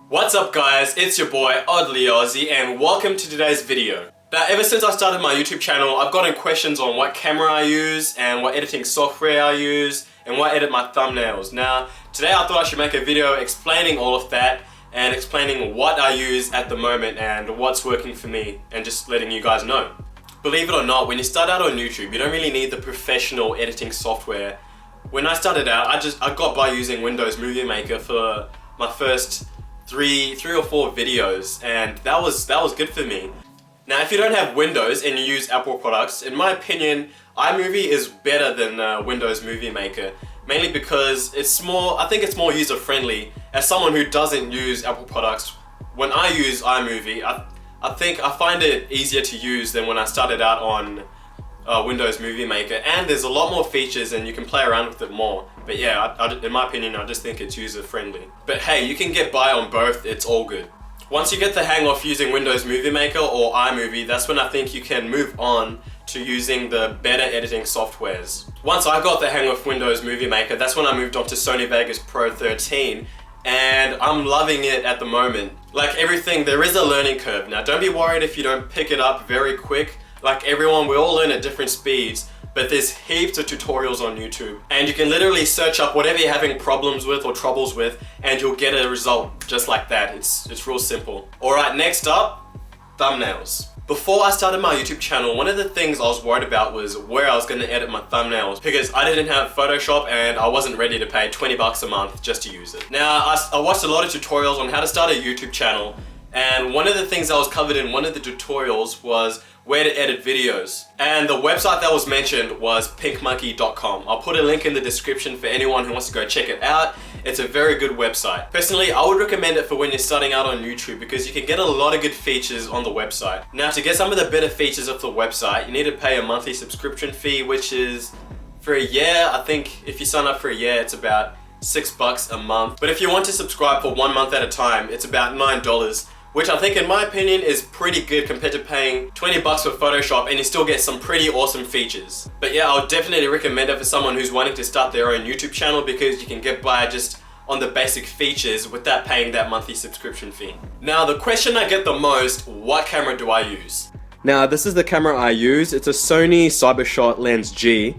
What's up guys, it's your boy Oddly Aussie and welcome to today's video. Now ever since I started my YouTube channel, I've gotten questions on what camera I use and what editing software I use and what edit my thumbnails. Now today I thought I should make a video explaining all of that and explaining what I use at the moment and what's working for me and just letting you guys know. Believe it or not, when you start out on YouTube, you don't really need the professional editing software. When I started out, I got by using Windows Movie Maker for my first three or four videos, and that was good for me. Now if you don't have Windows and you use Apple products, in my opinion iMovie is better than Windows Movie Maker, mainly because I think it's more user friendly. As someone who doesn't use Apple products, when I use iMovie I find it easier to use than when I started out on Windows Movie Maker, and there's a lot more features and you can play around with it more. But yeah, in my opinion, I just think it's user friendly. But hey, you can get by on both, it's all good. Once you get the hang of using Windows Movie Maker or iMovie, that's when I think you can move on to using the better editing softwares. Once I got the hang of Windows Movie Maker, that's when I moved on to Sony Vegas Pro 13, and I'm loving it at the moment. Like everything, there is a learning curve. Now don't be worried if you don't pick it up very quick. Like everyone, we all learn at different speeds, but there's heaps of tutorials on YouTube. And you can literally search up whatever you're having problems with or troubles with, and you'll get a result just like that. It's real simple. Alright, next up, thumbnails. Before I started my YouTube channel, one of the things I was worried about was where I was going to edit my thumbnails, because I didn't have Photoshop and I wasn't ready to pay 20 bucks a month just to use it. Now, I watched a lot of tutorials on how to start a YouTube channel, and one of the things that was covered in one of the tutorials was where to edit videos. And the website that was mentioned was pinkmonkey.com. I'll put a link in the description for anyone who wants to go check it out. It's a very good website. Personally, I would recommend it for when you're starting out on YouTube because you can get a lot of good features on the website. Now to get some of the better features of the website, you need to pay a monthly subscription fee, which is for a year. I think if you sign up for a year, it's about $6 a month. But if you want to subscribe for 1 month at a time, it's about $9. Which I think in my opinion is pretty good compared to paying 20 bucks for Photoshop, and you still get some pretty awesome features. But yeah, I would definitely recommend it for someone who's wanting to start their own YouTube channel because you can get by just on the basic features without paying that monthly subscription fee. Now the question I get the most, what camera do I use? Now this is the camera I use. It's a Sony Cybershot Lens G.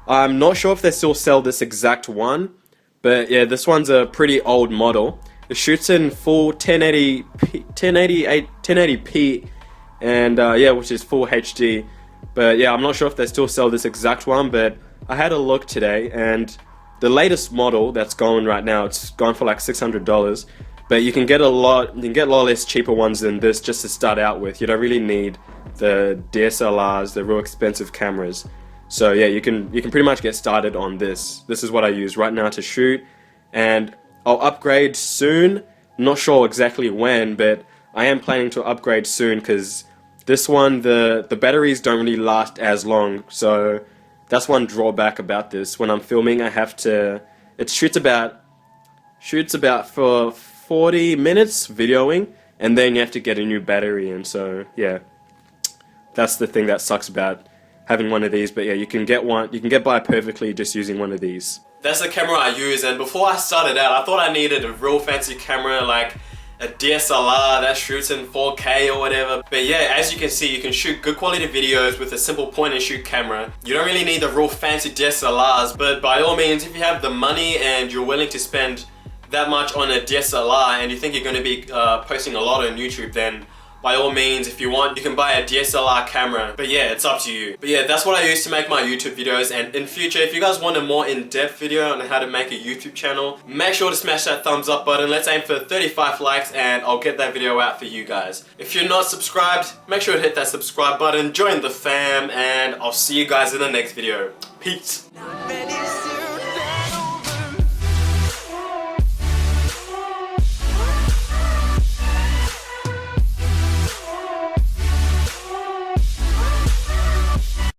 I'm not sure if they still sell this exact one, but yeah, this one's a pretty old model. It shoots in full 1080p and yeah, which is full HD. But yeah, I'm not sure if they still sell this exact one, but I had a look today and the latest model that's going right now, it's gone for like $600. But you can get a lot less cheaper ones than this just to start out with. You don't really need the DSLRs, the real expensive cameras. So yeah, you can pretty much get started on this. This is what I use right now to shoot, and I'll upgrade soon. Not sure exactly when, but I am planning to upgrade soon because this one, the batteries don't really last as long. So that's one drawback about this. When I'm filming, I have to. It shoots about for 40 minutes videoing, and then you have to get a new battery. And so yeah, that's the thing that sucks about having one of these. But yeah, you can get by perfectly just using one of these. That's the camera I use, and before I started out, I thought I needed a real fancy camera like a DSLR that shoots in 4K or whatever. But yeah, as you can see, you can shoot good quality videos with a simple point and shoot camera. You don't really need the real fancy DSLRs, but by all means, if you have the money and you're willing to spend that much on a DSLR and you think you're going to be posting a lot on YouTube, then by all means, if you want, you can buy a DSLR camera. But yeah, it's up to you. But yeah, that's what I use to make my YouTube videos. And in future, if you guys want a more in-depth video on how to make a YouTube channel, make sure to smash that thumbs up button. Let's aim for 35 likes and I'll get that video out for you guys. If you're not subscribed, make sure to hit that subscribe button, join the fam, and I'll see you guys in the next video. Peace.